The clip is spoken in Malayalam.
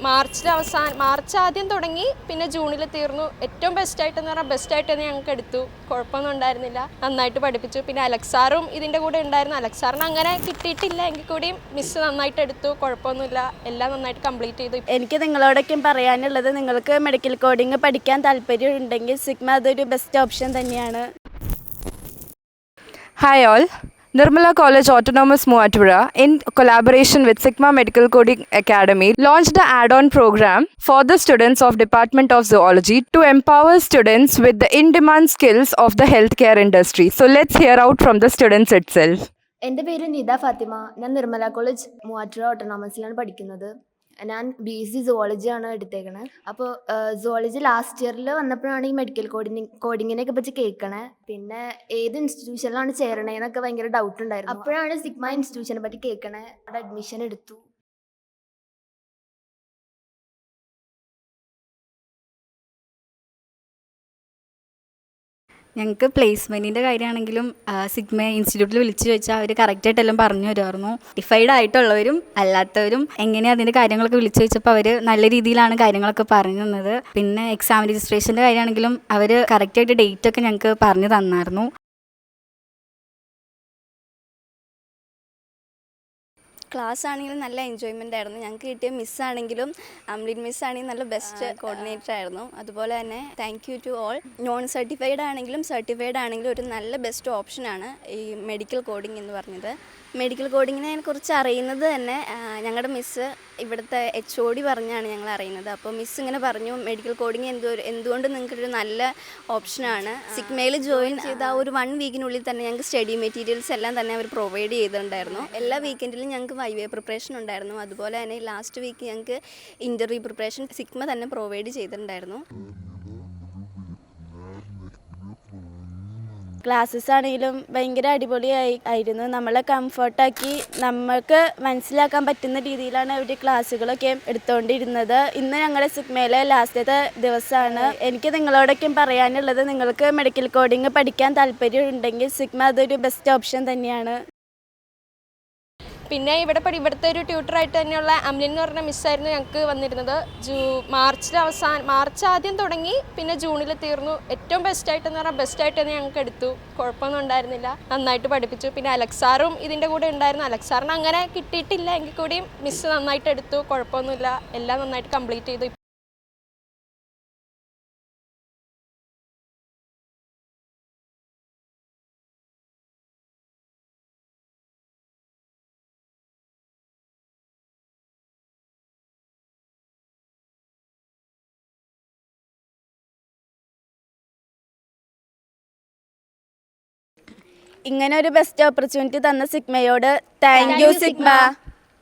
മാർച്ച് ആദ്യം തുടങ്ങി, പിന്നെ ജൂണിൽ തീർന്നു. ഏറ്റവും ബെസ്റ്റായിട്ടെന്ന് പറഞ്ഞാൽ ബെസ്റ്റായിട്ട് തന്നെ ഞങ്ങൾക്ക് എടുത്തു. കുഴപ്പമൊന്നും ഉണ്ടായിരുന്നില്ല, നന്നായിട്ട് പഠിപ്പിച്ചു. പിന്നെ അലക്സാറും ഇതിൻ്റെ കൂടെ ഉണ്ടായിരുന്നു. അലക്സാറിന് അങ്ങനെ കിട്ടിയിട്ടില്ല എങ്കിൽ കൂടിയും മിസ്സ് നന്നായിട്ട് എടുത്തു, കുഴപ്പമൊന്നുമില്ല, എല്ലാം നന്നായിട്ട് കംപ്ലീറ്റ് ചെയ്തു. എനിക്ക് നിങ്ങളോടൊക്കെ പറയാനുള്ളത്, നിങ്ങൾക്ക് മെഡിക്കൽ കോഡിങ് പഠിക്കാൻ താല്പര്യം ഉണ്ടെങ്കിൽ സിഗ്മ അതൊരു ബെസ്റ്റ് ഓപ്ഷൻ തന്നെയാണ്. Hi all. Nirmala College Autonomous Muattura, in collaboration with Sigma Medical Coding Academy, launched the add-on program for the students of Department of Zoology to empower students with the in-demand skills of the healthcare industry. So let's hear out from the students itself. എൻ്റെ പേര് നിത ഫാത്തിമ. ഞാൻ നിർമ്മല കോളേജ് മൂവാറ്റുപുഴ ഓട്ടോണോമസിലാണ് പഠിക്കുന്നത്. ഞാൻ BSc സുവോളജിയാണ് എടുത്തേക്കണത്. അപ്പോൾ സുവോളജി ലാസ്റ്റ് ഇയറിൽ വന്നപ്പോഴാണ് ഈ മെഡിക്കൽ കോഡിങ്ങിനെയൊക്കെ പറ്റി കേൾക്കണേ. പിന്നെ ഏത് ഇൻസ്റ്റിറ്റ്യൂഷനിലാണ് ചേരണേന്നൊക്കെ ഭയങ്കര ഡൗട്ട് ഉണ്ടായിരുന്നു. അപ്പോഴാണ് സിഗ്മ ഇൻസ്റ്റിറ്റ്യൂഷനെ പറ്റി കേൾക്കണേ. അവിടെ അഡ്മിഷൻ എടുത്തു. ഞങ്ങൾക്ക് പ്ലേസ്മെൻറ്റിൻ്റെ കാര്യമാണെങ്കിലും സിഗ്മ ഇൻസ്റ്റിറ്റ്യൂട്ടിൽ വിളിച്ച് ചോദിച്ചാൽ അവർ കറക്റ്റായിട്ടെല്ലാം പറഞ്ഞു തരുമായിരുന്നു. ഡിഫൈഡ് ആയിട്ടുള്ളവരും അല്ലാത്തവരും എങ്ങനെയാണ് അതിൻ്റെ കാര്യങ്ങളൊക്കെ വിളിച്ച് ചോദിച്ചപ്പോൾ അവർ നല്ല രീതിയിലാണ് കാര്യങ്ങളൊക്കെ പറഞ്ഞു തന്നത്. പിന്നെ എക്സാം രജിസ്ട്രേഷൻ്റെ കാര്യമാണെങ്കിലും അവർ കറക്റ്റായിട്ട് ഡേറ്റൊക്കെ ഞങ്ങൾക്ക് പറഞ്ഞു തന്നായിരുന്നു. ക്ലാസ് ആണെങ്കിലും നല്ല എൻജോയ്മെൻ്റ് ആയിരുന്നു. ഞങ്ങൾക്ക് കിട്ടിയ മിസ്സാണെങ്കിലും അംലിൻ മിസ്സാണെങ്കിൽ നല്ല ബെസ്റ്റ് കോർഡിനേറ്റർ ആയിരുന്നു. അതുപോലെ തന്നെ thank you to all. Non certified ആണെങ്കിലും സർട്ടിഫൈഡ് ആണെങ്കിലും ഒരു നല്ല ബെസ്റ്റ് ഓപ്ഷനാണ് ഈ മെഡിക്കൽ കോഡിംഗ് എന്ന് പറഞ്ഞത്. മെഡിക്കൽ കോഡിങ്ങിനെ കുറിച്ച് അറിയുന്നത് തന്നെ ഞങ്ങളുടെ മിസ്സ്, ഇവിടുത്തെ HOD പറഞ്ഞാണ് ഞങ്ങൾ അറിയുന്നത്. അപ്പോൾ മിസ്സ് ഇങ്ങനെ പറഞ്ഞു, മെഡിക്കൽ കോഡിങ് എന്തുകൊണ്ട് നിങ്ങൾക്കൊരു നല്ല ഓപ്ഷനാണ്. സിഗ്മയിൽ ജോയിൻ ചെയ്ത ആ ഒരു 1 വീക്കിനുള്ളിൽ തന്നെ ഞങ്ങൾക്ക് സ്റ്റഡി മെറ്റീരിയൽസ് എല്ലാം തന്നെ അവർ പ്രൊവൈഡ് ചെയ്തിട്ടുണ്ടായിരുന്നു. എല്ലാ വീക്കെൻഡിലും ഞങ്ങൾക്ക് വൈവേ പ്രിപ്പറേഷൻ ഉണ്ടായിരുന്നു. അതുപോലെ തന്നെ ലാസ്റ്റ് വീക്ക് ഞങ്ങൾക്ക് ഇൻ്റർവ്യൂ പ്രിപ്പറേഷൻ സിഗ്മ തന്നെ പ്രൊവൈഡ് ചെയ്തിട്ടുണ്ടായിരുന്നു. ക്ലാസ്സസ് ആണെങ്കിലും ഭയങ്കര അടിപൊളിയായിരുന്നു. നമ്മളെ കംഫർട്ടാക്കി നമ്മൾക്ക് മനസ്സിലാക്കാൻ പറ്റുന്ന രീതിയിലാണ് അവർ ക്ലാസ്സുകളൊക്കെ എടുത്തുകൊണ്ടിരുന്നത്. ഇന്ന് ഞങ്ങളുടെ സിഗ്മയിലെ ലാസ്റ്റത്തെ ദിവസമാണ്. എനിക്ക് നിങ്ങളോടൊക്കെ പറയാനുള്ളത്, നിങ്ങൾക്ക് മെഡിക്കൽ കോഡിങ് പഠിക്കാൻ താല്പര്യം ഉണ്ടെങ്കിൽ സിഗ്മ അതൊരു ബെസ്റ്റ് ഓപ്ഷൻ തന്നെയാണ്. പിന്നെ ഇവിടുത്തെ ഒരു ട്യൂട്ടറായിട്ട് തന്നെയുള്ള അംലിൻ എന്ന് പറഞ്ഞ മിസ്സായിരുന്നു ഞങ്ങൾക്ക് വന്നിരുന്നത്. മാർച്ച് ആദ്യം തുടങ്ങി, പിന്നെ ജൂണിൽ തീർന്നു. ഏറ്റവും ബെസ്റ്റായിട്ടെന്ന് പറഞ്ഞാൽ ബെസ്റ്റായിട്ട് തന്നെ ഞങ്ങൾക്ക് എടുത്തു. കുഴപ്പമൊന്നും ഉണ്ടായിരുന്നില്ല, നന്നായിട്ട് പഠിപ്പിച്ചു. പിന്നെ അലക്സാറും ഇതിൻ്റെ കൂടെ ഉണ്ടായിരുന്നു. അലക്സാറിന് അങ്ങനെ കിട്ടിയിട്ടില്ല എങ്കിൽ കൂടിയും മിസ്സ് നന്നായിട്ട് എടുത്തു, കുഴപ്പമൊന്നുമില്ല, എല്ലാം നന്നായിട്ട് കംപ്ലീറ്റ് ചെയ്തു. ഇങ്ങനെ ഒരു ബെസ്റ്റ് ഓപ്പർച്യൂണിറ്റി തന്ന സിഗ്മയോട് താങ്ക് യു സിഗ്മ.